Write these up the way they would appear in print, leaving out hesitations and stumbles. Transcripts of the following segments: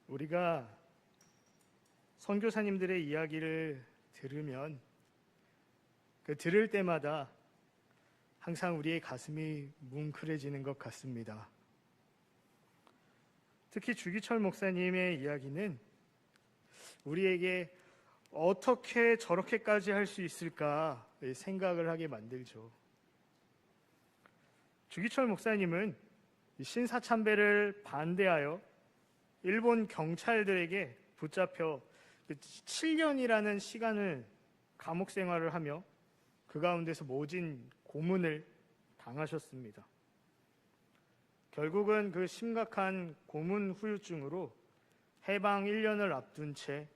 우리가 선교사님들의 이야기를 들으면 들을 때마다 항상 우리의 가슴이 뭉클해지는 것 같습니다. 특히 주기철 목사님의 이야기는 우리에게 어떻게 저렇게까지 할 수 있을까 생각을 하게 만들죠. 주기철 목사님은 신사참배를 반대하여 일본 경찰들에게 붙잡혀 7년이라는 시간을 감옥 생활을 하며 그 가운데서 모진 고문을 당하셨습니다. 결국은 그 심각한 고문 후유증으로 해방 1년을 앞둔 채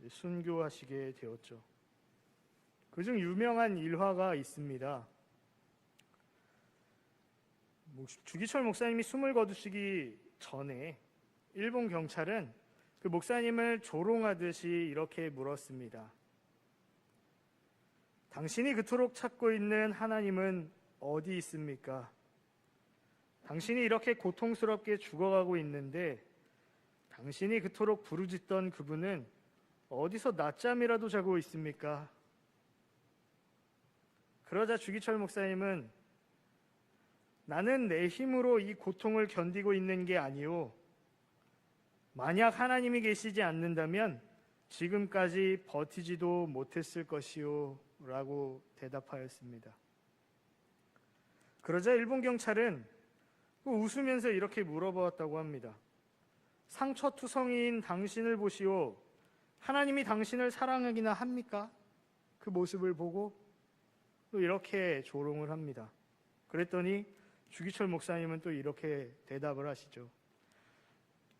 순교하시게 되었죠. 그중 유명한 일화가 있습니다. 주기철 목사님이 숨을 거두시기 전에 일본 경찰은 그 목사님을 조롱하듯이 이렇게 물었습니다. 당신이 그토록 찾고 있는 하나님은 어디 있습니까? 당신이 이렇게 고통스럽게 죽어가고 있는데 당신이 그토록 부르짖던 그분은 어디서 낮잠이라도 자고 있습니까? 그러자 주기철 목사님은 나는 내 힘으로 이 고통을 견디고 있는 게 아니오. 만약 하나님이 계시지 않는다면 지금까지 버티지도 못했을 것이오 라고 대답하였습니다. 그러자 일본 경찰은 웃으면서 이렇게 물어보았다고 합니다. 상처투성이인 당신을 보시오. 하나님이 당신을 사랑하기나 합니까? 그 모습을 보고 또 이렇게 조롱을 합니다. 그랬더니 주기철 목사님은 또 이렇게 대답을 하시죠.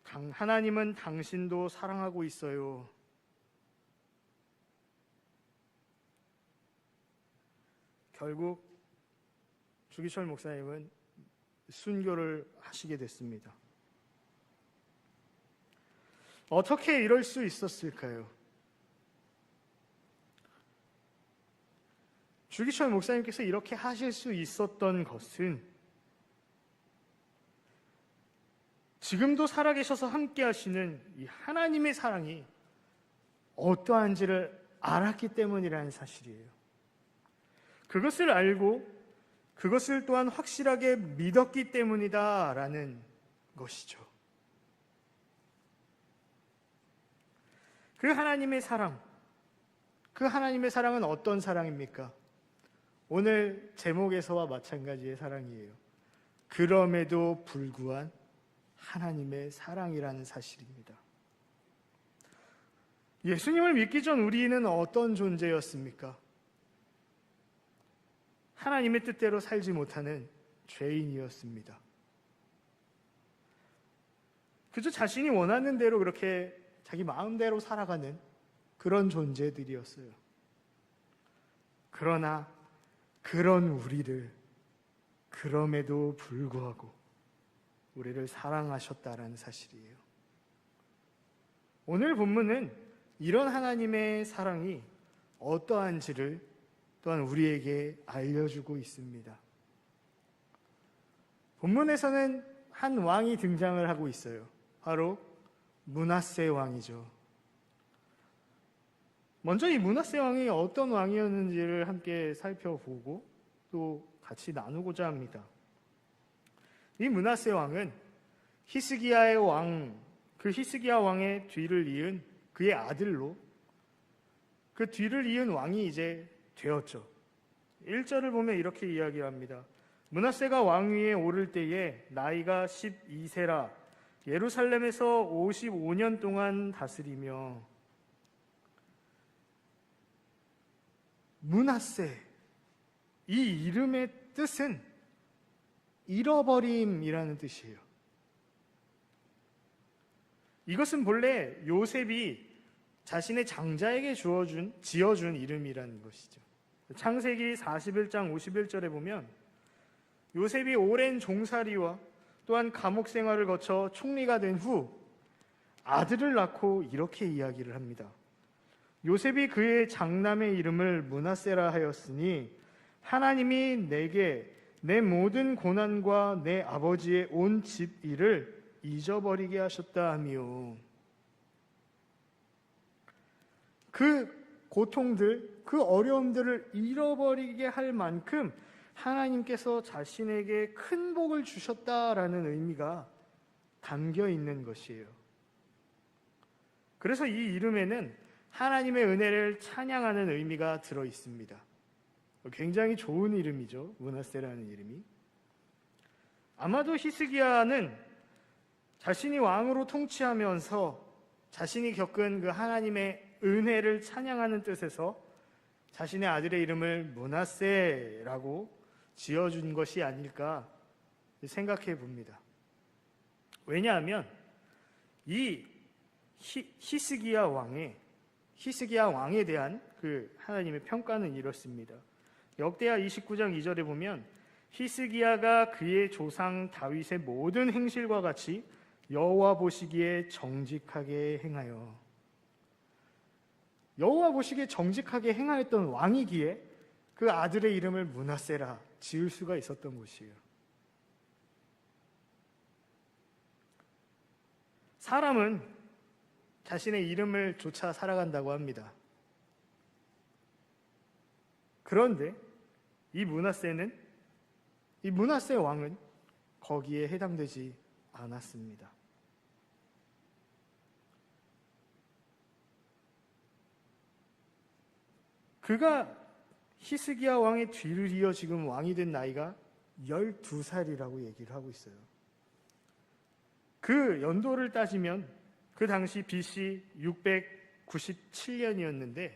하나님은 당신도 사랑하고 있어요. 결국 주기철 목사님은 순교를 하시게 됐습니다. 어떻게 이럴 수 있었을까요? 주기철 목사님께서 이렇게 하실 수 있었던 것은 지금도 살아계셔서 함께 하시는 이 하나님의 사랑이 어떠한지를 알았기 때문이라는 사실이에요. 그것을 알고 그것을 또한 확실하게 믿었기 때문이다라는 것이죠. 그 하나님의 사랑, 그 하나님의 사랑은 어떤 사랑입니까? 오늘 제목에서와 마찬가지의 사랑이에요. 그럼에도 불구한 하나님의 사랑이라는 사실입니다. 예수님을 믿기 전 우리는 어떤 존재였습니까? 하나님의 뜻대로 살지 못하는 죄인이었습니다. 그저 자신이 원하는 대로 그렇게 자기 마음대로 살아가는 그런 존재들이었어요. 그러나 그런 우리를 그럼에도 불구하고 우리를 사랑하셨다라는 사실이에요. 오늘 본문은 이런 하나님의 사랑이 어떠한지를 또한 우리에게 알려주고 있습니다. 본문에서는 한 왕이 등장을 하고 있어요. 바로 므낫세 왕이죠. 먼저 이 므낫세 왕이 어떤 왕이었는지를 함께 살펴보고 또 같이 나누고자 합니다. 이 므낫세 왕은 히스기야의 왕, 그 히스기야 왕의 뒤를 이은 그의 아들로 그 뒤를 이은 왕이 이제 되었죠. 1절을 보면 이렇게 이야기합니다. 므낫세가 왕위에 오를 때에 나이가 12세라 예루살렘에서 55년 동안 다스리며. 므낫세, 이 이름의 뜻은 잃어버림이라는 뜻이에요. 이것은 본래 요셉이 자신의 장자에게 지어준 이름이라는 것이죠. 창세기 41장 51절에 보면 요셉이 오랜 종살이와 또한 감옥 생활을 거쳐 총리가 된 후 아들을 낳고 이렇게 이야기를 합니다. 요셉이 그의 장남의 이름을 므낫세라 하였으니 하나님이 내게 내 모든 고난과 내 아버지의 온 집 일을 잊어버리게 하셨다 하며. 그 고통들, 그 어려움들을 잃어버리게 할 만큼 하나님께서 자신에게 큰 복을 주셨다라는 의미가 담겨 있는 것이에요. 그래서 이 이름에는 하나님의 은혜를 찬양하는 의미가 들어 있습니다. 굉장히 좋은 이름이죠. 므낫세라는 이름이. 아마도 히스기야는 자신이 왕으로 통치하면서 자신이 겪은 그 하나님의 은혜를 찬양하는 뜻에서 자신의 아들의 이름을 므낫세라고 지어준 것이 아닐까 생각해 봅니다. 왜냐하면 이 히스기야 왕에 대한 그 하나님의 평가는 이렇습니다. 역대하 29장 2절에 보면 히스기야가 그의 조상 다윗의 모든 행실과 같이 여호와 보시기에 정직하게 행하여, 여호와 보시기에 정직하게 행하였던 왕이기에 그 아들의 이름을 므낫세라 지을 수가 있었던 것이에요. 사람은 자신의 이름을 쫓아 살아간다고 합니다. 그런데 이 므낫세 왕은 거기에 해당되지 않았습니다. 그가 히스기야 왕의 뒤를 이어 지금 왕이 된 나이가 12살이라고 얘기를 하고 있어요. 그 연도를 따지면 그 당시 BC 697년이었는데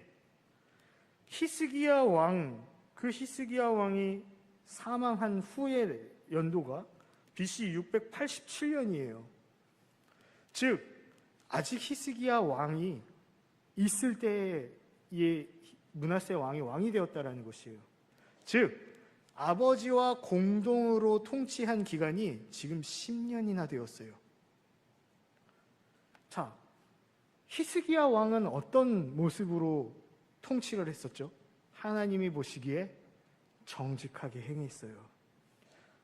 히스기야 왕이 사망한 후의 연도가 BC 687년이에요. 즉 아직 히스기야 왕이 있을 때에 므낫세 왕이 되었다라는 것이에요. 즉 아버지와 공동으로 통치한 기간이 지금 10년이나 되었어요. 자, 히스기야 왕은 어떤 모습으로 통치를 했었죠? 하나님이 보시기에 정직하게 행했어요.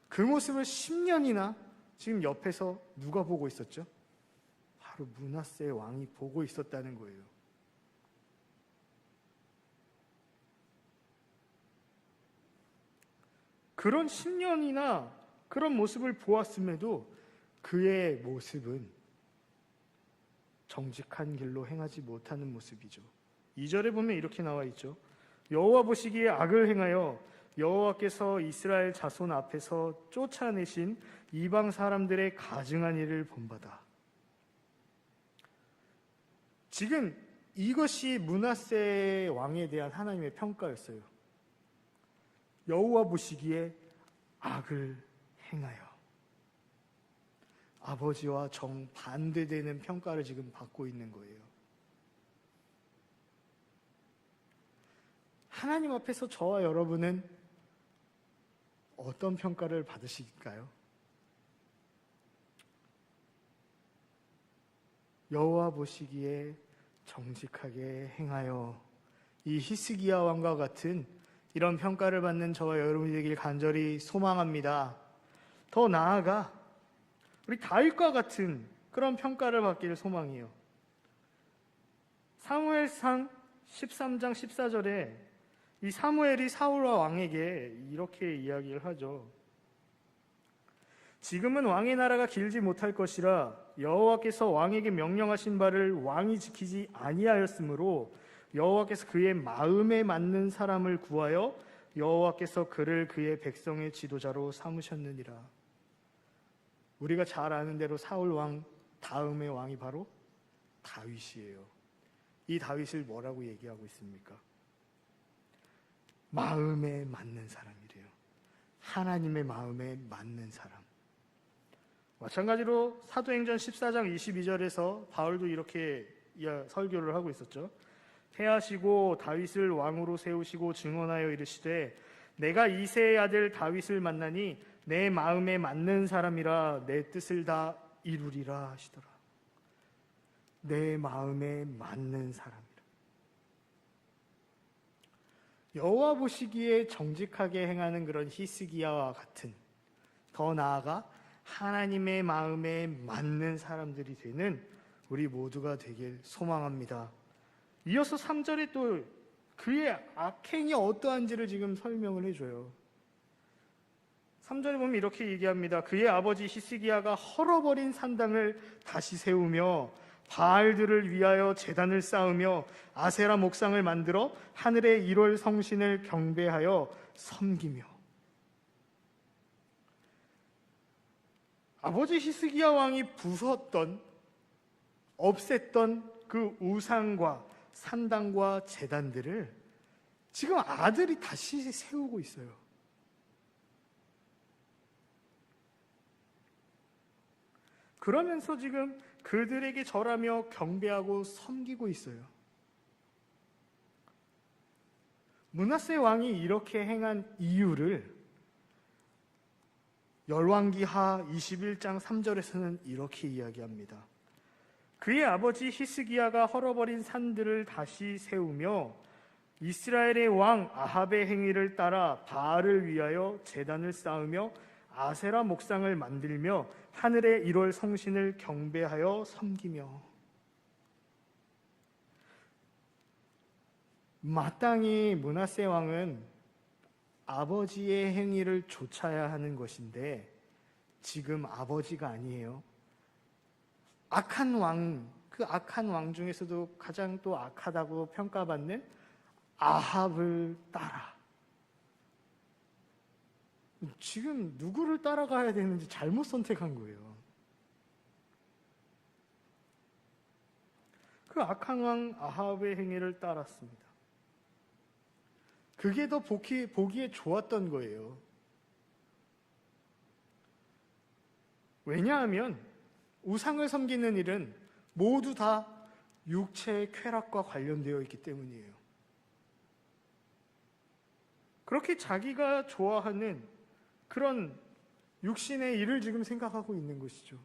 그 모습을 10년이나 지금 옆에서 누가 보고 있었죠? 바로 므낫세 왕이 보고 있었다는 거예요. 그런 10년이나 그런 모습을 보았음에도 그의 모습은 정직한 길로 행하지 못하는 모습이죠. 2절에 보면 이렇게 나와 있죠. 여호와 보시기에 악을 행하여 여호와께서 이스라엘 자손 앞에서 쫓아내신 이방 사람들의 가증한 일을 본받아. 지금 이것이 므낫세 왕에 대한 하나님의 평가였어요. 여호와 보시기에 악을 행하여 아버지와 정반대되는 평가를 지금 받고 있는 거예요. 하나님 앞에서 저와 여러분은 어떤 평가를 받으실까요? 여호와 보시기에 정직하게 행하여, 이 히스기야 왕과 같은 이런 평가를 받는 저와 여러분이 되길 간절히 소망합니다. 더 나아가 우리 다윗과 같은 그런 평가를 받기를 소망해요. 사무엘상 13장 14절에 이 사무엘이 사울과 왕에게 이렇게 이야기를 하죠. 지금은 왕의 나라가 길지 못할 것이라 여호와께서 왕에게 명령하신 바를 왕이 지키지 아니하였으므로 여호와께서 그의 마음에 맞는 사람을 구하여 여호와께서 그를 그의 백성의 지도자로 삼으셨느니라. 우리가 잘 아는 대로 사울 왕 다음의 왕이 바로 다윗이에요. 이 다윗을 뭐라고 얘기하고 있습니까? 마음에 맞는 사람이래요. 하나님의 마음에 맞는 사람. 마찬가지로 사도행전 14장 22절에서 바울도 이렇게 설교를 하고 있었죠. 패하시고 다윗을 왕으로 세우시고 증언하여 이르시되 내가 이새의 아들 다윗을 만나니 내 마음에 맞는 사람이라 내 뜻을 다 이루리라 하시더라. 내 마음에 맞는 사람이라. 여호와 보시기에 정직하게 행하는 그런 히스기야와 같은, 더 나아가 하나님의 마음에 맞는 사람들이 되는 우리 모두가 되길 소망합니다. 이어서 3절에 또 그의 악행이 어떠한지를 지금 설명을 해줘요. 3절에 보면 이렇게 얘기합니다. 그의 아버지 히스기야가 헐어버린 산당을 다시 세우며 바알들을 위하여 제단을 쌓으며 아세라 목상을 만들어 하늘의 1월 성신을 경배하여 섬기며. 아버지 히스기야 왕이 부쉈던, 없앴던 그 우상과 산당과 제단들을 지금 아들이 다시 세우고 있어요. 그러면서 지금 그들에게 절하며 경배하고 섬기고 있어요. 므낫세 왕이 이렇게 행한 이유를 열왕기하 21장 3절에서는 이렇게 이야기합니다. 그의 아버지 히스기야가 헐어버린 산들을 다시 세우며 이스라엘의 왕 아합의 행위를 따라 바알을 위하여 제단을 쌓으며 아세라 목상을 만들며 하늘의 1월 성신을 경배하여 섬기며. 마땅히 므낫세 왕은 아버지의 행위를 좇아야 하는 것인데 지금 아버지가 아니에요. 악한 왕, 그 악한 왕 중에서도 가장 또 악하다고 평가받는 아합을 따라. 지금 누구를 따라가야 되는지 잘못 선택한 거예요. 그 악한 왕 아합의 행위를 따랐습니다. 그게 더 보기에 좋았던 거예요. 왜냐하면 우상을 섬기는 일은 모두 다 육체의 쾌락과 관련되어 있기 때문이에요. 그렇게 자기가 좋아하는 그런 육신의 일을 지금 생각하고 있는 것이죠.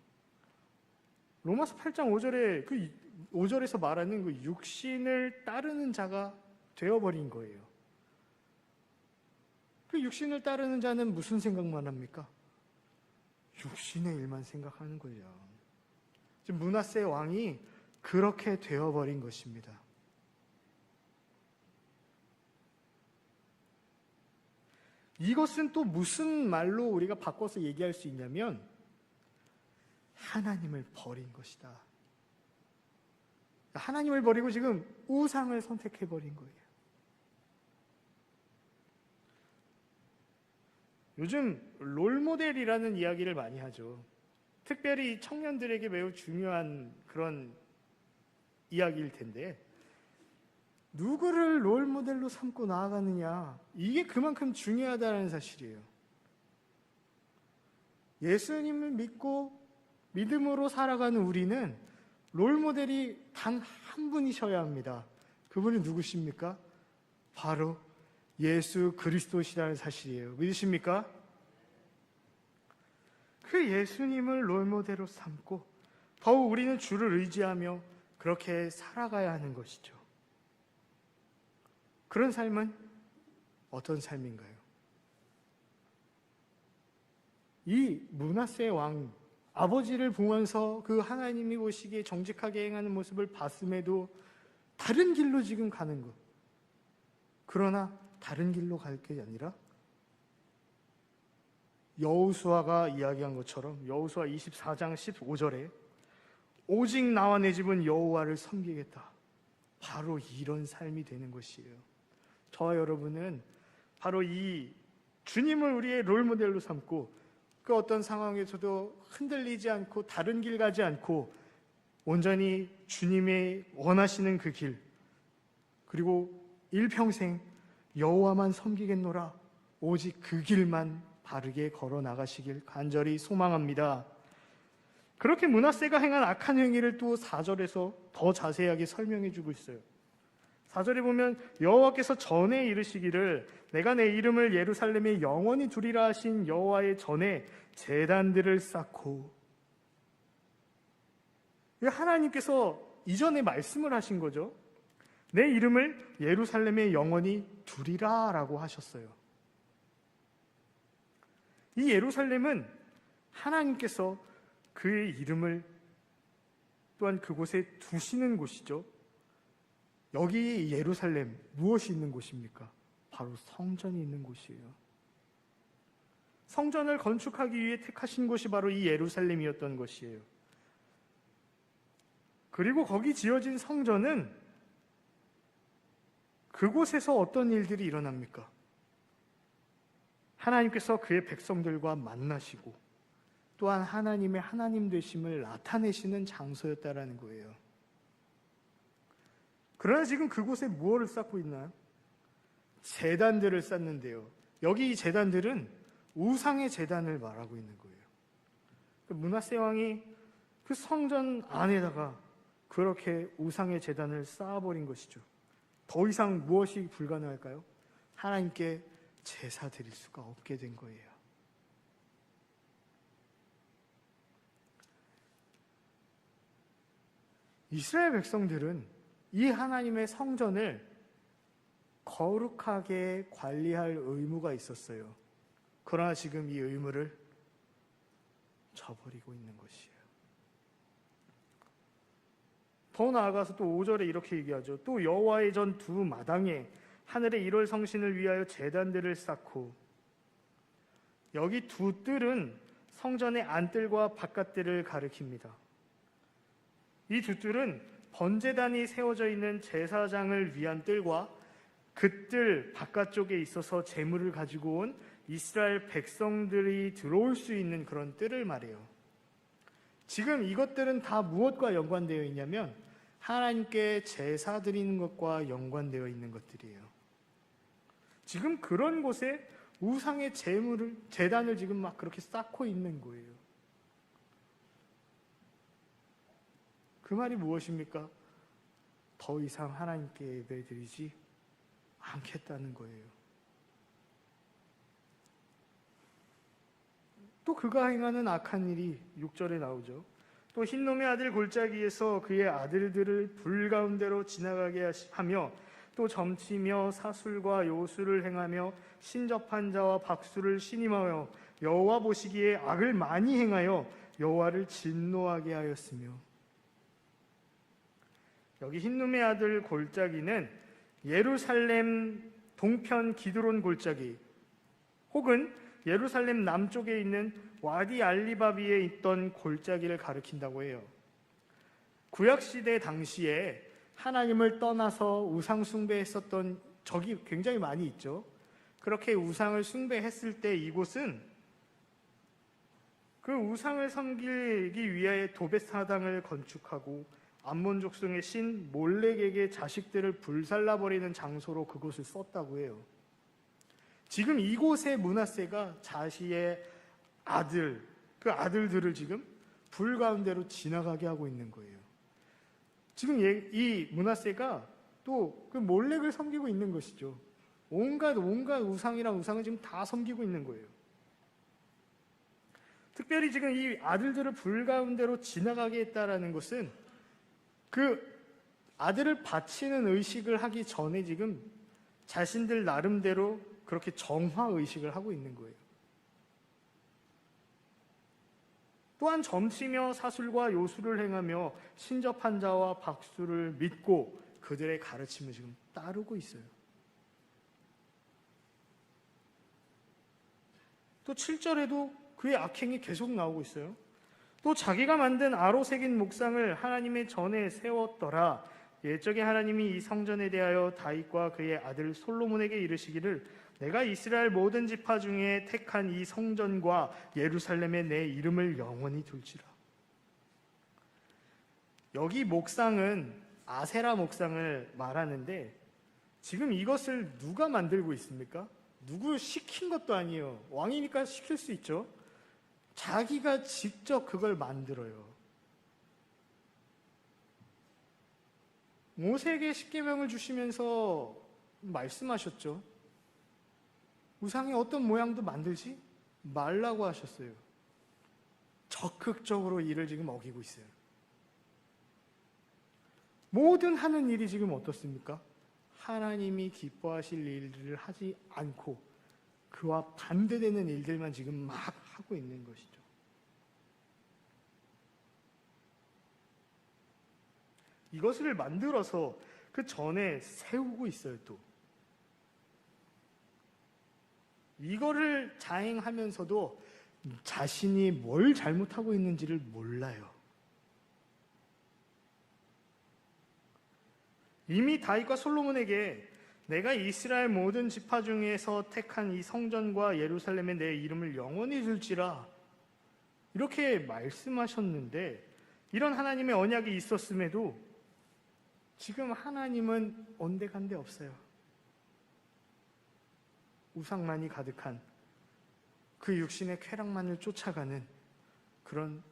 로마서 8장 5절에 그 5절에서 말하는 그 육신을 따르는 자가 되어버린 거예요. 그 육신을 따르는 자는 무슨 생각만 합니까? 육신의 일만 생각하는 거죠. 지금 므낫세 왕이 그렇게 되어버린 것입니다. 이것은 또 무슨 말로 우리가 바꿔서 얘기할 수 있냐면 하나님을 버린 것이다. 하나님을 버리고 지금 우상을 선택해버린 거예요. 요즘 롤모델이라는 이야기를 많이 하죠. 특별히 청년들에게 매우 중요한 그런 이야기일 텐데 누구를 롤모델로 삼고 나아가느냐, 이게 그만큼 중요하다는 사실이에요. 예수님을 믿고 믿음으로 살아가는 우리는 롤모델이 단 한 분이셔야 합니다. 그분이 누구십니까? 바로 예수 그리스도시라는 사실이에요. 믿으십니까? 그 예수님을 롤모델로 삼고 더욱 우리는 주를 의지하며 그렇게 살아가야 하는 것이죠. 그런 삶은 어떤 삶인가요? 이 므낫세 왕, 아버지를 보면서 그 하나님이 보시기에 정직하게 행하는 모습을 봤음에도 다른 길로 지금 가는 것. 그러나 다른 길로 갈 게 아니라 여호수아가 이야기한 것처럼 여호수아 24장 15절에 오직 나와 내 집은 여호와를 섬기겠다. 바로 이런 삶이 되는 것이에요. 저와 여러분은 바로 이 주님을 우리의 롤모델로 삼고 그 어떤 상황에서도 흔들리지 않고 다른 길 가지 않고 온전히 주님의 원하시는 그 길, 그리고 일평생 여호와만 섬기겠노라, 오직 그 길만 바르게 걸어 나가시길 간절히 소망합니다. 그렇게 므낫세가 행한 악한 행위를 또 4절에서 더 자세하게 설명해 주고 있어요. 4절에 보면 여호와께서 전에 이르시기를 내가 내 이름을 예루살렘에 영원히 두리라 하신 여호와의 전에 제단들을 쌓고, 하나님께서 이전에 말씀을 하신 거죠. 내 이름을 예루살렘에 영원히 두리라 라고 하셨어요. 이 예루살렘은 하나님께서 그의 이름을 또한 그곳에 두시는 곳이죠. 여기 예루살렘 무엇이 있는 곳입니까? 바로 성전이 있는 곳이에요. 성전을 건축하기 위해 택하신 곳이 바로 이 예루살렘이었던 것이에요. 그리고 거기 지어진 성전은 그곳에서 어떤 일들이 일어납니까? 하나님께서 그의 백성들과 만나시고 또한 하나님의 하나님 되심을 나타내시는 장소였다라는 거예요. 그러나 지금 그곳에 무엇을 쌓고 있나요? 제단들을 쌓는데요. 여기 이 제단들은 우상의 제단을 말하고 있는 거예요. 므낫세 왕이 그 성전 안에다가 그렇게 우상의 제단을 쌓아버린 것이죠. 더 이상 무엇이 불가능할까요? 하나님께 제사 드릴 수가 없게 된 거예요. 이스라엘 백성들은 이 하나님의 성전을 거룩하게 관리할 의무가 있었어요. 그러나 지금 이 의무를 저버리고 있는 것이에요. 더 나아가서 또 5절에 이렇게 얘기하죠. 또 여호와의 전 두 마당에 하늘의 1월 성신을 위하여 제단들을 쌓고, 여기 두 뜰은 성전의 안뜰과 바깥뜰을 가리킵니다. 이 두 뜰은 번제단이 세워져 있는 제사장을 위한 뜰과 그 뜰 바깥쪽에 있어서 제물을 가지고 온 이스라엘 백성들이 들어올 수 있는 그런 뜰을 말해요. 지금 이것들은 다 무엇과 연관되어 있냐면 하나님께 제사 드리는 것과 연관되어 있는 것들이에요. 지금 그런 곳에 우상의 제단을 지금 막 그렇게 쌓고 있는 거예요. 그 말이 무엇입니까? 더 이상 하나님께 예배드리지 않겠다는 거예요. 또 그가 행하는 악한 일이 6절에 나오죠. 또 흰놈의 아들 골짜기에서 그의 아들들을 불 가운데로 지나가게 하며 또 점치며 사술과 요술을 행하며 신접한 자와 박수를 신임하여 여호와 보시기에 악을 많이 행하여 여호와를 진노하게 하였으며. 여기 흰놈의 아들 골짜기는 예루살렘 동편 기드론 골짜기 혹은 예루살렘 남쪽에 있는 와디 알리바비에 있던 골짜기를 가리킨다고 해요. 구약시대 당시에 하나님을 떠나서 우상 숭배했었던 적이 굉장히 많이 있죠. 그렇게 우상을 숭배했을 때 이곳은 그 우상을 섬기기 위해 도벳사당을 건축하고 암몬 족속의 신 몰렉에게 자식들을 불살라버리는 장소로 그곳을 썼다고 해요. 지금 이곳에 므낫세가 자신의 그 아들들을 지금 불 가운데로 지나가게 하고 있는 거예요. 지금 이 므낫세가 또 그 몰렉을 섬기고 있는 것이죠. 온갖 우상이랑 우상을 지금 다 섬기고 있는 거예요. 특별히 지금 이 아들들을 불 가운데로 지나가게 했다라는 것은 그 아들을 바치는 의식을 하기 전에 지금 자신들 나름대로 그렇게 정화 의식을 하고 있는 거예요. 또한 점치며 사술과 요술을 행하며 신접한 자와 박수를 믿고 그들의 가르침을 지금 따르고 있어요. 또 7절에도 그의 악행이 계속 나오고 있어요. 또 자기가 만든 아로 새긴 목상을 하나님의 전에 세웠더라. 옛적에 하나님이 이 성전에 대하여 다윗과 그의 아들 솔로몬에게 이르시기를 내가 이스라엘 모든 지파 중에 택한 이 성전과 예루살렘에 내 이름을 영원히 둘지라. 여기 목상은 아세라 목상을 말하는데 지금 이것을 누가 만들고 있습니까? 누구 시킨 것도 아니에요. 왕이니까 시킬 수 있죠. 자기가 직접 그걸 만들어요. 모세에게 십계명을 주시면서 말씀하셨죠. 우상의 어떤 모양도 만들지 말라고 하셨어요. 적극적으로 이를 지금 어기고 있어요. 모든 하는 일이 지금 어떻습니까? 하나님이 기뻐하실 일들을 하지 않고 그와 반대되는 일들만 지금 막 하고 있는 것이죠. 이것을 만들어서 그 전에 세우고 있어요. 또 이거를 자행하면서도 자신이 뭘 잘못하고 있는지를 몰라요. 이미 다윗과 솔로몬에게 내가 이스라엘 모든 지파 중에서 택한 이 성전과 예루살렘에 내 이름을 영원히 둘지라 이렇게 말씀하셨는데, 이런 하나님의 언약이 있었음에도 지금 하나님은 온데간데 없어요. 우상만이 가득한 그 육신의 쾌락만을 쫓아가는 그런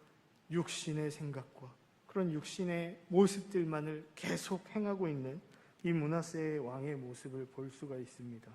육신의 생각과 그런 육신의 모습들만을 계속 행하고 있는 이 므낫세 왕의 모습을 볼 수가 있습니다.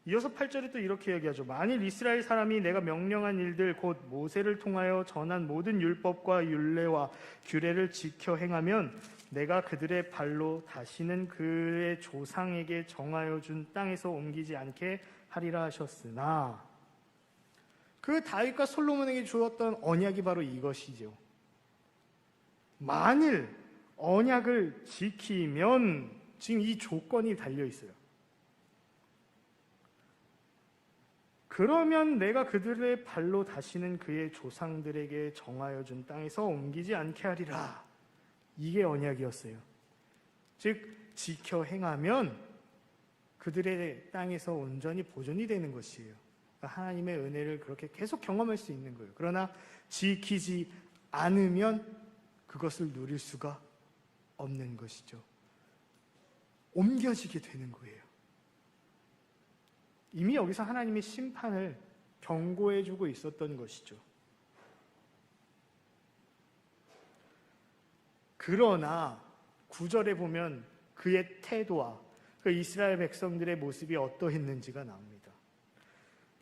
이어서 8절에 또 이렇게 얘기하죠. 만일 이스라엘 사람이 내가 명령한 일들 곧 모세를 통하여 전한 모든 율법과 율례와 규례를 지켜 행하면 내가 그들의 발로 다시는 그의 조상에게 정하여 준 땅에서 옮기지 않게 하리라 하셨으나, 그 다윗과 솔로몬에게 주었던 언약이 바로 이것이죠. 만일 언약을 지키면, 지금 이 조건이 달려 있어요. 그러면 내가 그들의 발로 다시는 그의 조상들에게 정하여 준 땅에서 옮기지 않게 하리라. 이게 언약이었어요. 즉 지켜 행하면 그들의 땅에서 온전히 보존이 되는 것이에요. 그러니까 하나님의 은혜를 그렇게 계속 경험할 수 있는 거예요. 그러나 지키지 않으면 그것을 누릴 수가 없는 것이죠. 옮겨지게 되는 거예요. 이미 여기서 하나님의 심판을 경고해주고 있었던 것이죠. 그러나 9절에 보면 그의 태도와 그 이스라엘 백성들의 모습이 어떠했는지가 나옵니다.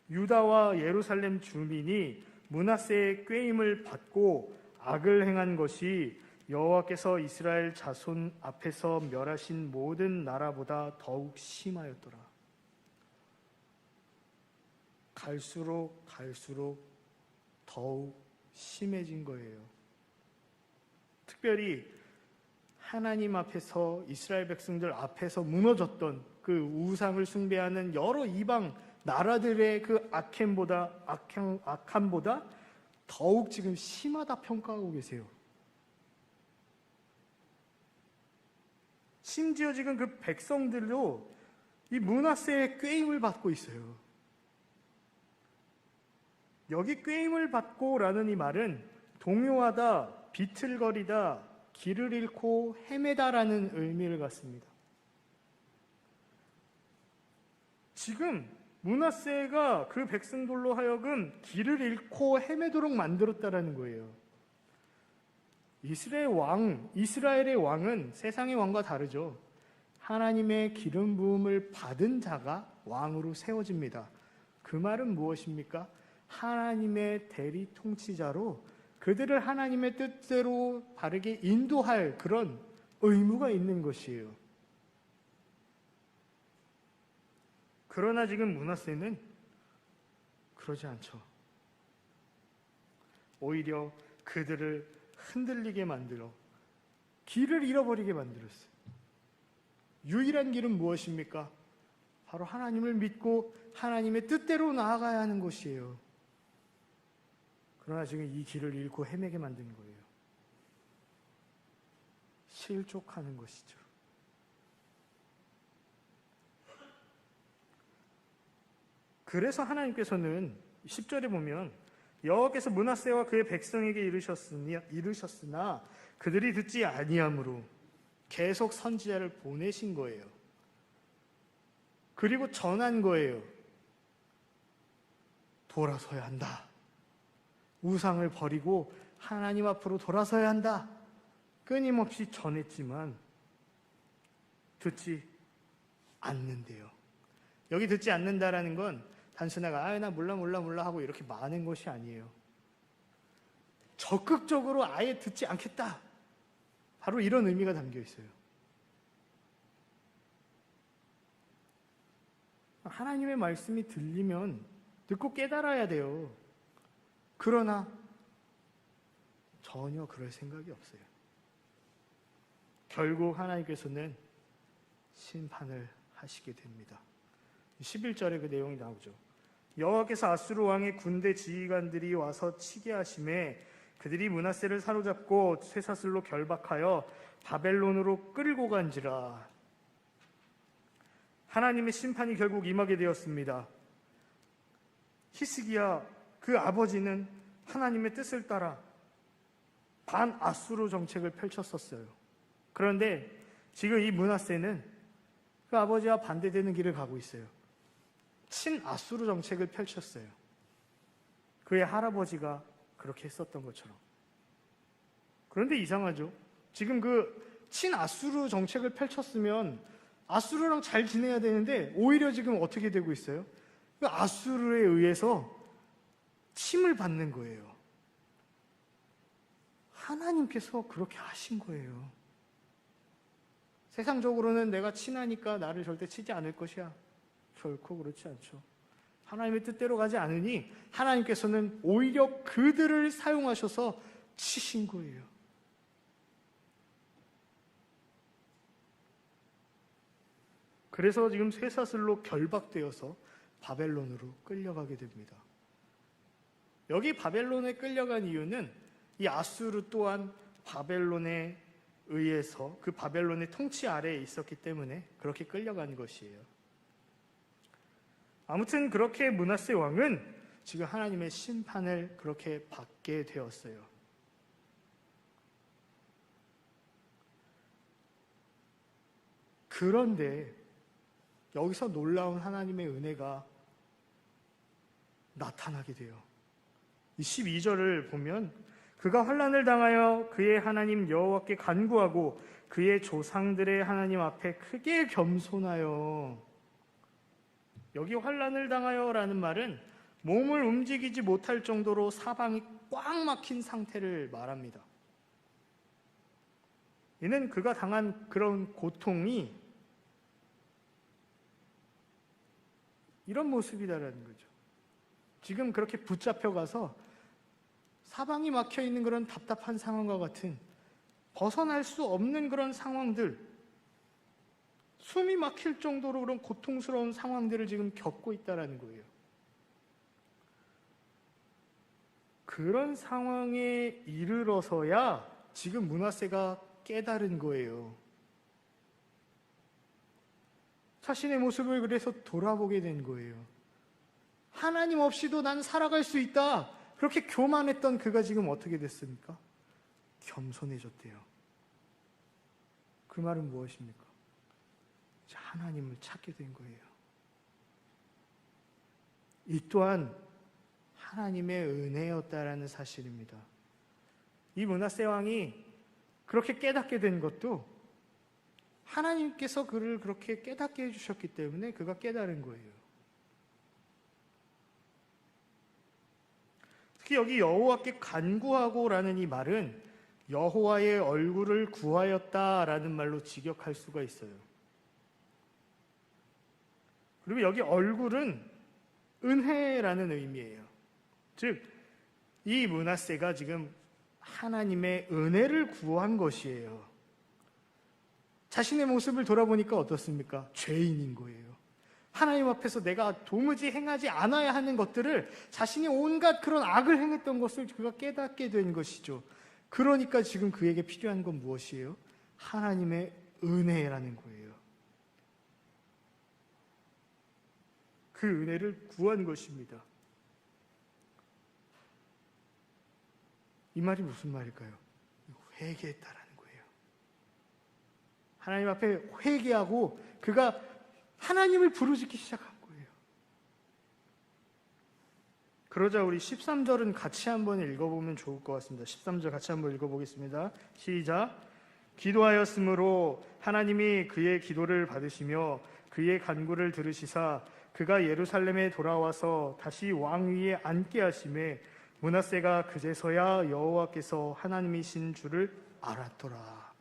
유다와 예루살렘 주민이 므낫세의 꾀임을 받고 악을 행한 것이 여호와께서 이스라엘 자손 앞에서 멸하신 모든 나라보다 더욱 심하였더라. 갈수록 더욱 심해진 거예요. 특별히 하나님 앞에서, 이스라엘 백성들 앞에서 무너졌던 그 우상을 숭배하는 여러 이방 나라들의 그 악함보다 더욱 지금 심하다 평가하고 계세요. 심지어 지금 그 백성들도 이 므낫세의 꾀임을 받고 있어요. 여기 꾀임을 받고라는 이 말은 동요하다, 비틀거리다, 길을 잃고 헤매다라는 의미를 갖습니다. 지금 므낫세가 그 백성들로 하여금 길을 잃고 헤매도록 만들었다라는 거예요. 이스라엘의 왕은 세상의 왕과 다르죠. 하나님의 기름 부음을 받은 자가 왕으로 세워집니다. 그 말은 무엇입니까? 하나님의 대리 통치자로 그들을 하나님의 뜻대로 바르게 인도할 그런 의무가 있는 것이에요. 그러나 지금 므낫세는 그러지 않죠. 오히려 그들을 흔들리게 만들어 길을 잃어버리게 만들었어요. 유일한 길은 무엇입니까? 바로 하나님을 믿고 하나님의 뜻대로 나아가야 하는 것이에요. 그러나 지금 이 길을 잃고 헤매게 만든 거예요. 실족하는 것이죠. 그래서 하나님께서는 10절에 보면 여호와께서 므낫세와 그의 백성에게 이르셨으나 그들이 듣지 아니함으로 계속 선지자를 보내신 거예요. 그리고 전한 거예요. 돌아서야 한다. 우상을 버리고 하나님 앞으로 돌아서야 한다. 끊임없이 전했지만 듣지 않는데요. 여기 듣지 않는다라는 건 단순하게 나 몰라 하고 이렇게 많은 것이 아니에요. 적극적으로 아예 듣지 않겠다. 바로 이런 의미가 담겨 있어요. 하나님의 말씀이 들리면 듣고 깨달아야 돼요. 그러나 전혀 그럴 생각이 없어요. 결국 하나님께서는 심판을 하시게 됩니다. 11절에 그 내용이 나오죠. 여호와께서 아수르 왕의 군대 지휘관들이 와서 치게 하심에 그들이 므낫세를 사로잡고 쇠사슬로 결박하여 바벨론으로 끌고 간지라. 하나님의 심판이 결국 임하게 되었습니다. 히스기야 그 아버지는 하나님의 뜻을 따라 반아수르 정책을 펼쳤었어요. 그런데 지금 이 므낫세는 그 아버지와 반대되는 길을 가고 있어요. 친아수르 정책을 펼쳤어요. 그의 할아버지가 그렇게 했었던 것처럼. 그런데 이상하죠. 지금 그 친아수르 정책을 펼쳤으면 아수르랑 잘 지내야 되는데 오히려 지금 어떻게 되고 있어요? 그 아수르에 의해서 침을 받는 거예요. 하나님께서 그렇게 하신 거예요. 세상적으로는 내가 친하니까 나를 절대 치지 않을 것이야. 결코 그렇지 않죠. 하나님의 뜻대로 가지 않으니 하나님께서는 오히려 그들을 사용하셔서 치신 거예요. 그래서 지금 쇠사슬로 결박되어서 바벨론으로 끌려가게 됩니다. 여기 바벨론에 끌려간 이유는 이 아수르 또한 바벨론에 의해서 그 바벨론의 통치 아래에 있었기 때문에 그렇게 끌려간 것이에요. 아무튼 그렇게 므낫세 왕은 지금 하나님의 심판을 그렇게 받게 되었어요. 그런데 여기서 놀라운 하나님의 은혜가 나타나게 돼요. 12절을 보면 그가 환난을 당하여 그의 하나님 여호와께 간구하고 그의 조상들의 하나님 앞에 크게 겸손하여. 여기 환난을 당하여라는 말은 몸을 움직이지 못할 정도로 사방이 꽉 막힌 상태를 말합니다. 이는 그가 당한 그런 고통이 이런 모습이다라는 거죠. 지금 그렇게 붙잡혀가서 사방이 막혀있는 그런 답답한 상황과 같은 벗어날 수 없는 그런 상황들, 숨이 막힐 정도로 그런 고통스러운 상황들을 지금 겪고 있다는 거예요. 그런 상황에 이르러서야 지금 므낫세가 깨달은 거예요. 자신의 모습을 그래서 돌아보게 된 거예요. 하나님 없이도 난 살아갈 수 있다. 그렇게 교만했던 그가 지금 어떻게 됐습니까? 겸손해졌대요. 그 말은 무엇입니까? 하나님을 찾게 된 거예요. 이 또한 하나님의 은혜였다라는 사실입니다. 이 므낫세 왕이 그렇게 깨닫게 된 것도 하나님께서 그를 그렇게 깨닫게 해주셨기 때문에 그가 깨달은 거예요. 특히 여기 여호와께 간구하고라는 이 말은 여호와의 얼굴을 구하였다라는 말로 직역할 수가 있어요. 그리고 여기 얼굴은 은혜라는 의미예요. 즉, 이 므낫세가 지금 하나님의 은혜를 구한 것이에요. 자신의 모습을 돌아보니까 어떻습니까? 죄인인 거예요. 하나님 앞에서 내가 도무지 행하지 않아야 하는 것들을, 자신이 온갖 그런 악을 행했던 것을 그가 깨닫게 된 것이죠. 그러니까 지금 그에게 필요한 건 무엇이에요? 하나님의 은혜라는 거예요. 그 은혜를 구한 것입니다. 이 말이 무슨 말일까요? 회개했다라는 거예요. 하나님 앞에 회개하고 그가 하나님을 부르짖기 시작한 거예요. 그러자 우리 13절은 같이 한번 읽어보면 좋을 것 같습니다. 13절 같이 한번 읽어보겠습니다. 시작. 기도하였으므로 하나님이 그의 기도를 받으시며 그의 간구를 들으시사 그가 예루살렘에 돌아와서 다시 왕위에 앉게 하심에 므낫세가 그제서야 여호와께서 하나님이신 줄을 알았더라.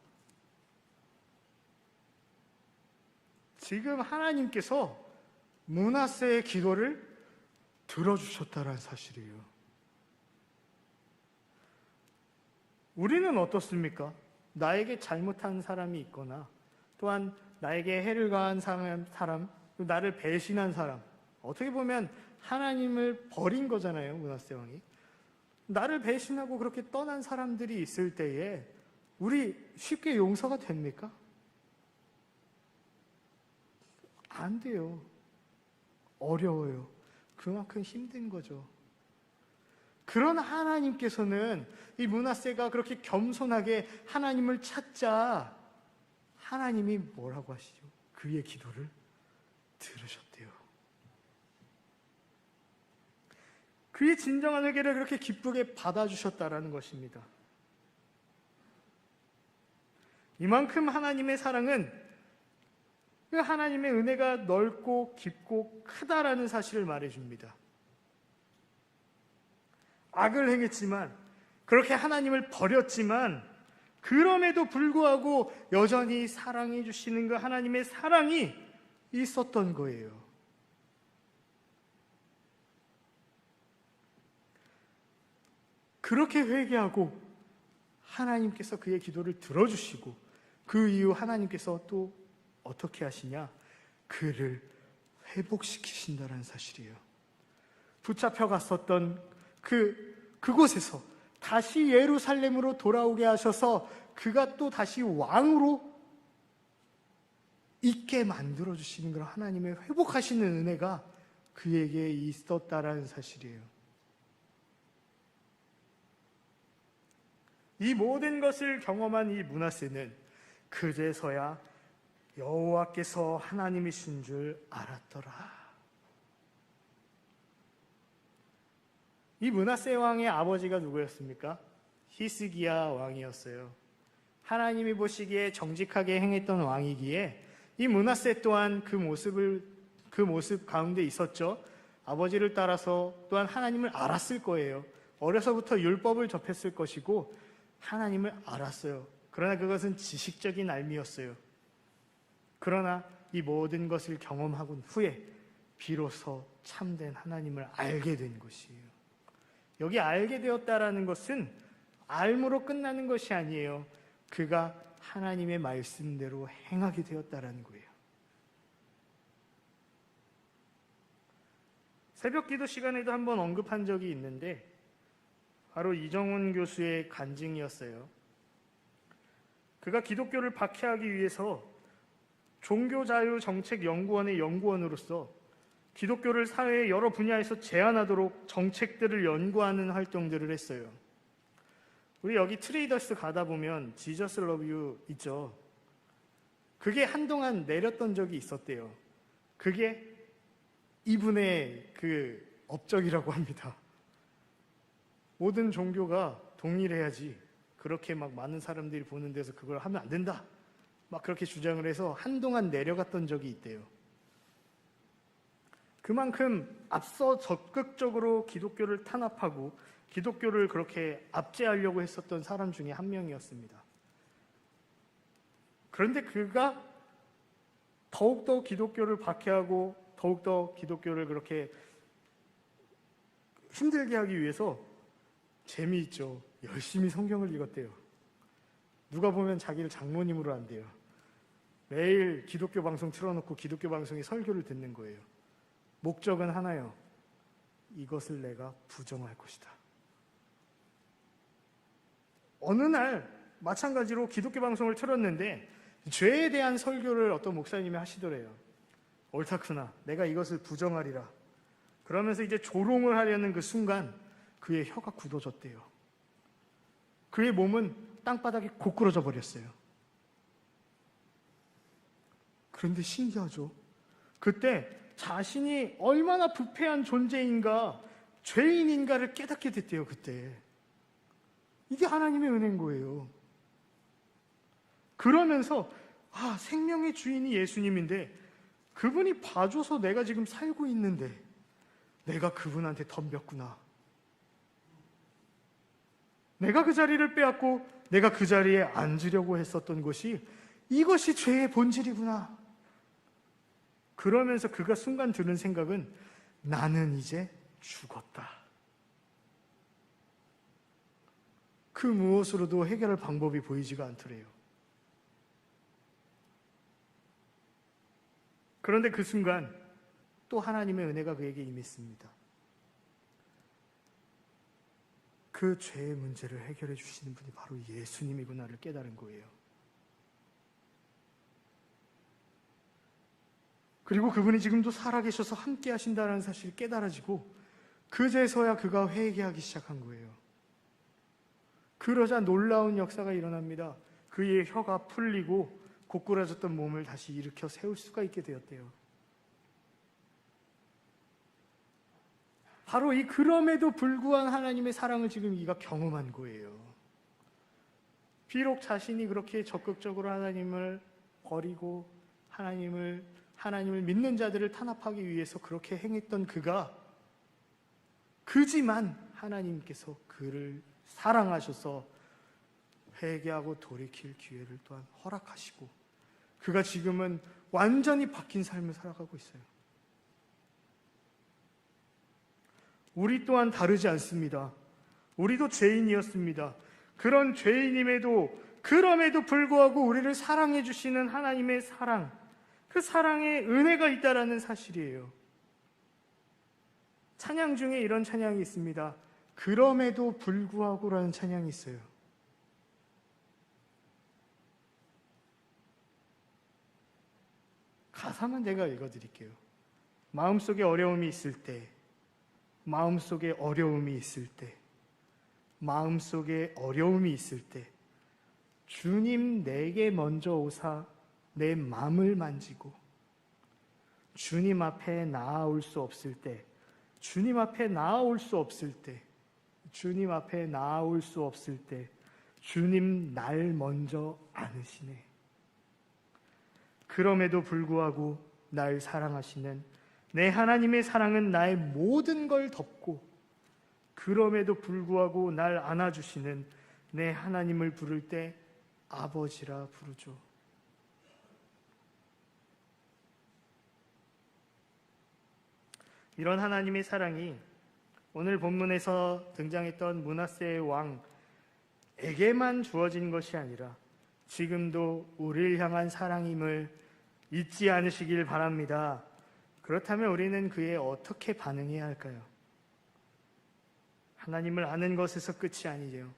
지금 하나님께서 므낫세의 기도를 들어주셨다는 사실이에요. 우리는 어떻습니까? 나에게 잘못한 사람이 있거나 또한 나에게 해를 가한 사람, 또 나를 배신한 사람, 어떻게 보면 하나님을 버린 거잖아요, 므낫세 왕이. 나를 배신하고 그렇게 떠난 사람들이 있을 때에 우리 쉽게 용서가 됩니까? 안 돼요. 어려워요. 그만큼 힘든 거죠. 그러나 하나님께서는 이 므낫세가 그렇게 겸손하게 하나님을 찾자 하나님이 뭐라고 하시죠? 그의 기도를 들으셨대요. 그의 진정한 회개를 그렇게 기쁘게 받아주셨다라는 것입니다. 이만큼 하나님의 사랑은 그 하나님의 은혜가 넓고 깊고 크다라는 사실을 말해줍니다. 악을 행했지만, 그렇게 하나님을 버렸지만, 그럼에도 불구하고 여전히 사랑해 주시는 그 하나님의 사랑이 있었던 거예요. 그렇게 회개하고 하나님께서 그의 기도를 들어주시고, 그 이후 하나님께서 또 어떻게 하시냐? 그를 회복시키신다는 사실이에요. 붙잡혀 갔었던 그곳에서 다시 예루살렘으로 돌아오게 하셔서 그가 또 다시 왕으로 있게 만들어주시는 그런 하나님의 회복하시는 은혜가 그에게 있었다라는 사실이에요. 이 모든 것을 경험한 이 므낫세는 그제서야 여호와께서 하나님이신 줄 알았더라. 이 므낫세 왕의 아버지가 누구였습니까? 히스기야 왕이었어요. 하나님이 보시기에 정직하게 행했던 왕이기에 이 므낫세 또한 그 모습 가운데 있었죠. 아버지를 따라서 또한 하나님을 알았을 거예요. 어려서부터 율법을 접했을 것이고 하나님을 알았어요. 그러나 그것은 지식적인 알미였어요. 그러나 이 모든 것을 경험하고 후에 비로소 참된 하나님을 알게 된 것이에요. 여기 알게 되었다라는 것은 알므로 끝나는 것이 아니에요. 그가 하나님의 말씀대로 행하게 되었다라는 거예요. 새벽 기도 시간에도 한번 언급한 적이 있는데 바로 이정훈 교수의 간증이었어요. 그가 기독교를 박해하기 위해서 종교자유정책연구원의 연구원으로서 기독교를 사회의 여러 분야에서 제안하도록 정책들을 연구하는 활동들을 했어요. 우리 여기 트레이더스 가다 보면 지저스 러브 유 있죠. 그게 한동안 내렸던 적이 있었대요. 그게 이분의 그 업적이라고 합니다. 모든 종교가 동일해야지, 그렇게 막 많은 사람들이 보는 데서 그걸 하면 안 된다, 막 그렇게 주장을 해서 한동안 내려갔던 적이 있대요. 그만큼 앞서 적극적으로 기독교를 탄압하고 기독교를 그렇게 압제하려고 했었던 사람 중에 한 명이었습니다. 그런데 그가 더욱더 기독교를 박해하고 더욱더 기독교를 그렇게 힘들게 하기 위해서 재미있죠. 열심히 성경을 읽었대요. 누가 보면 자기를 장로님으로 한대요. 매일 기독교 방송 틀어놓고 기독교 방송의 설교를 듣는 거예요. 목적은 하나요. 이것을 내가 부정할 것이다. 어느 날 마찬가지로 기독교 방송을 틀었는데 죄에 대한 설교를 어떤 목사님이 하시더래요. 옳다크나 내가 이것을 부정하리라. 그러면서 이제 조롱을 하려는 그 순간 그의 혀가 굳어졌대요. 그의 몸은 땅바닥에 고꾸러져 버렸어요. 그런데 신기하죠. 그때 자신이 얼마나 부패한 존재인가, 죄인인가를 깨닫게 됐대요. 그때 이게 하나님의 은혜인 거예요. 그러면서 생명의 주인이 예수님인데 그분이 봐줘서 내가 지금 살고 있는데 내가 그분한테 덤볐구나. 내가 그 자리를 빼앗고 내가 그 자리에 앉으려고 했었던 것이 이것이 죄의 본질이구나. 그러면서 그가 순간 드는 생각은 나는 이제 죽었다. 그 무엇으로도 해결할 방법이 보이지가 않더래요. 그런데 그 순간 또 하나님의 은혜가 그에게 임했습니다. 그 죄의 문제를 해결해 주시는 분이 바로 예수님이구나를 깨달은 거예요. 그리고 그분이 지금도 살아계셔서 함께 하신다는 사실이 깨달아지고 그제서야 그가 회개하기 시작한 거예요. 그러자 놀라운 역사가 일어납니다. 그의 혀가 풀리고 고꾸라졌던 몸을 다시 일으켜 세울 수가 있게 되었대요. 바로 이 그럼에도 불구한 하나님의 사랑을 지금 이가 경험한 거예요. 비록 자신이 그렇게 적극적으로 하나님을 버리고 하나님을 믿는 자들을 탄압하기 위해서 그렇게 행했던 그지만 하나님께서 그를 사랑하셔서 회개하고 돌이킬 기회를 또한 허락하시고 그가 지금은 완전히 바뀐 삶을 살아가고 있어요. 우리 또한 다르지 않습니다. 우리도 죄인이었습니다. 그런 죄인임에도 그럼에도 불구하고 우리를 사랑해 주시는 하나님의 사랑, 그 사랑에 은혜가 있다라는 사실이에요. 찬양 중에 이런 찬양이 있습니다. 그럼에도 불구하고라는 찬양이 있어요. 가사만 제가 읽어드릴게요. 마음속에 어려움이 있을 때, 마음속에 어려움이 있을 때, 마음속에 어려움이 있을 때, 주님 내게 먼저 오사 내 마음을 만지고, 주님 앞에 나아올 수 없을 때, 주님 앞에 나아올 수 없을 때, 주님 앞에 나아올 수 없을 때, 주님 날 먼저 안으시네. 그럼에도 불구하고 날 사랑하시는 내 하나님의 사랑은 나의 모든 걸 덮고 그럼에도 불구하고 날 안아주시는 내 하나님을 부를 때 아버지라 부르죠. 이런 하나님의 사랑이 오늘 본문에서 등장했던 므낫세의 왕에게만 주어진 것이 아니라 지금도 우리를 향한 사랑임을 잊지 않으시길 바랍니다. 그렇다면 우리는 그에 어떻게 반응해야 할까요? 하나님을 아는 것에서 끝이 아니죠.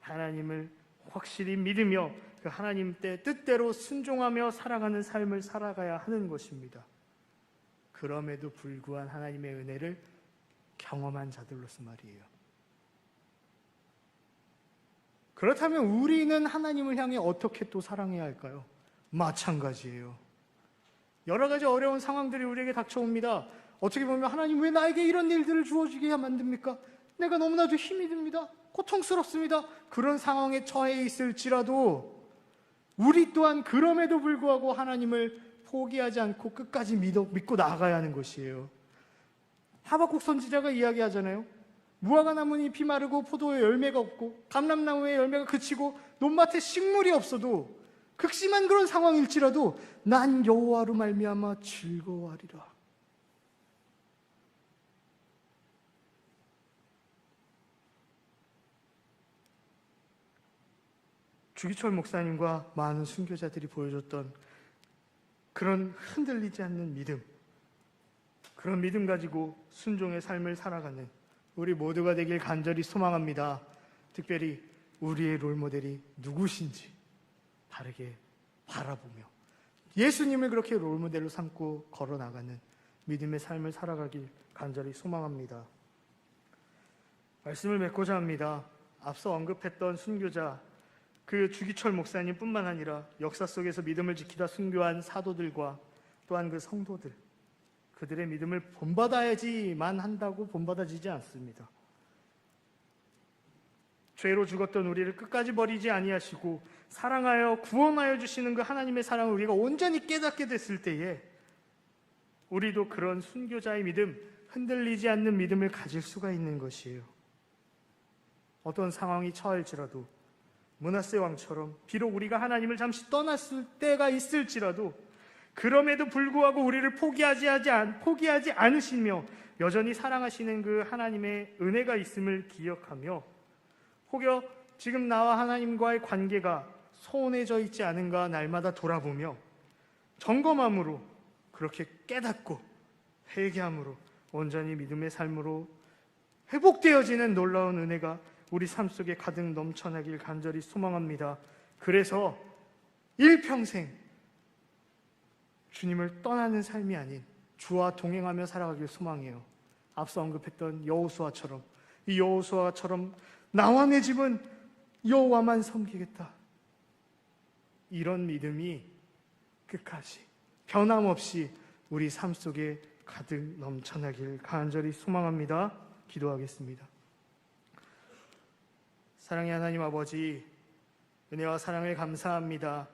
하나님을 확실히 믿으며 그 하나님 뜻대로 순종하며 살아가는 삶을 살아가야 하는 것입니다. 그럼에도 불구한 하나님의 은혜를 경험한 자들로서 말이에요. 그렇다면 우리는 하나님을 향해 어떻게 또 사랑해야 할까요? 마찬가지예요. 여러 가지 어려운 상황들이 우리에게 닥쳐옵니다. 어떻게 보면 하나님 왜 나에게 이런 일들을 주어지게 만듭니까? 내가 너무나도 힘이 듭니다. 고통스럽습니다. 그런 상황에 처해 있을지라도 우리 또한 그럼에도 불구하고 하나님을 포기하지 않고 끝까지 믿고 나아가야 하는 것이에요. 하박국 선지자가 이야기하잖아요. 무화과 나무 잎이 마르고 포도에 열매가 없고 감람나무에 열매가 그치고 논밭에 식물이 없어도 극심한 그런 상황일지라도 난 여호와로 말미암아 즐거워하리라. 주기철 목사님과 많은 순교자들이 보여줬던 그런 흔들리지 않는 믿음, 그런 믿음 가지고 순종의 삶을 살아가는 우리 모두가 되길 간절히 소망합니다. 특별히 우리의 롤모델이 누구신지 바르게 바라보며 예수님을 그렇게 롤모델로 삼고 걸어나가는 믿음의 삶을 살아가길 간절히 소망합니다. 말씀을 맺고자 합니다. 앞서 언급했던 순교자 그 주기철 목사님뿐만 아니라 역사 속에서 믿음을 지키다 순교한 사도들과 또한 그 성도들, 그들의 믿음을 본받아야지만 한다고 본받아지지 않습니다. 죄로 죽었던 우리를 끝까지 버리지 아니하시고 사랑하여 구원하여 주시는 그 하나님의 사랑을 우리가 온전히 깨닫게 됐을 때에 우리도 그런 순교자의 믿음, 흔들리지 않는 믿음을 가질 수가 있는 것이에요. 어떤 상황이 처할지라도 므낫세 왕처럼 비록 우리가 하나님을 잠시 떠났을 때가 있을지라도 그럼에도 불구하고 우리를 포기하지 않으시며 여전히 사랑하시는 그 하나님의 은혜가 있음을 기억하며 혹여 지금 나와 하나님과의 관계가 소원해져 있지 않은가 날마다 돌아보며 점검함으로, 그렇게 깨닫고 회개함으로 온전히 믿음의 삶으로 회복되어지는 놀라운 은혜가 우리 삶 속에 가득 넘쳐나길 간절히 소망합니다. 그래서 일평생 주님을 떠나는 삶이 아닌 주와 동행하며 살아가길 소망해요. 앞서 언급했던 여호수아처럼, 이 여호수아처럼 나와 내 집은 여호와만 섬기겠다, 이런 믿음이 끝까지 변함없이 우리 삶 속에 가득 넘쳐나길 간절히 소망합니다. 기도하겠습니다. 사랑의 하나님 아버지, 은혜와 사랑을 감사합니다.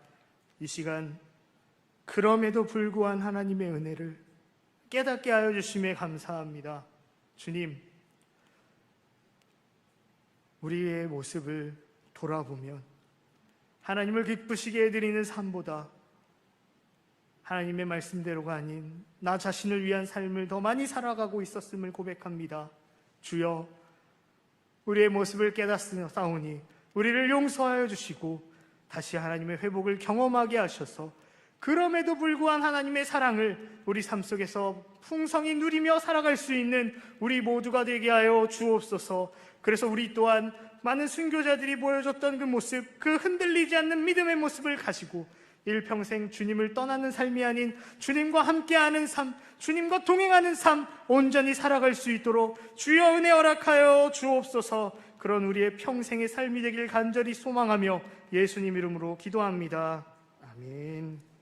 이 시간 그럼에도 불구한 하나님의 은혜를 깨닫게 하여 주심에 감사합니다. 주님, 우리의 모습을 돌아보면 하나님을 기쁘시게 해드리는 삶보다 하나님의 말씀대로가 아닌 나 자신을 위한 삶을 더 많이 살아가고 있었음을 고백합니다. 주여, 우리의 모습을 깨닫사오니 우리를 용서하여 주시고 다시 하나님의 회복을 경험하게 하셔서 그럼에도 불구한 하나님의 사랑을 우리 삶 속에서 풍성히 누리며 살아갈 수 있는 우리 모두가 되게 하여 주옵소서. 그래서 우리 또한 많은 순교자들이 보여줬던 그 모습, 그 흔들리지 않는 믿음의 모습을 가지고 일평생 주님을 떠나는 삶이 아닌 주님과 함께하는 삶, 주님과 동행하는 삶 온전히 살아갈 수 있도록 주여 은혜 허락하여 주옵소서. 그런 우리의 평생의 삶이 되길 간절히 소망하며 예수님 이름으로 기도합니다. 아멘.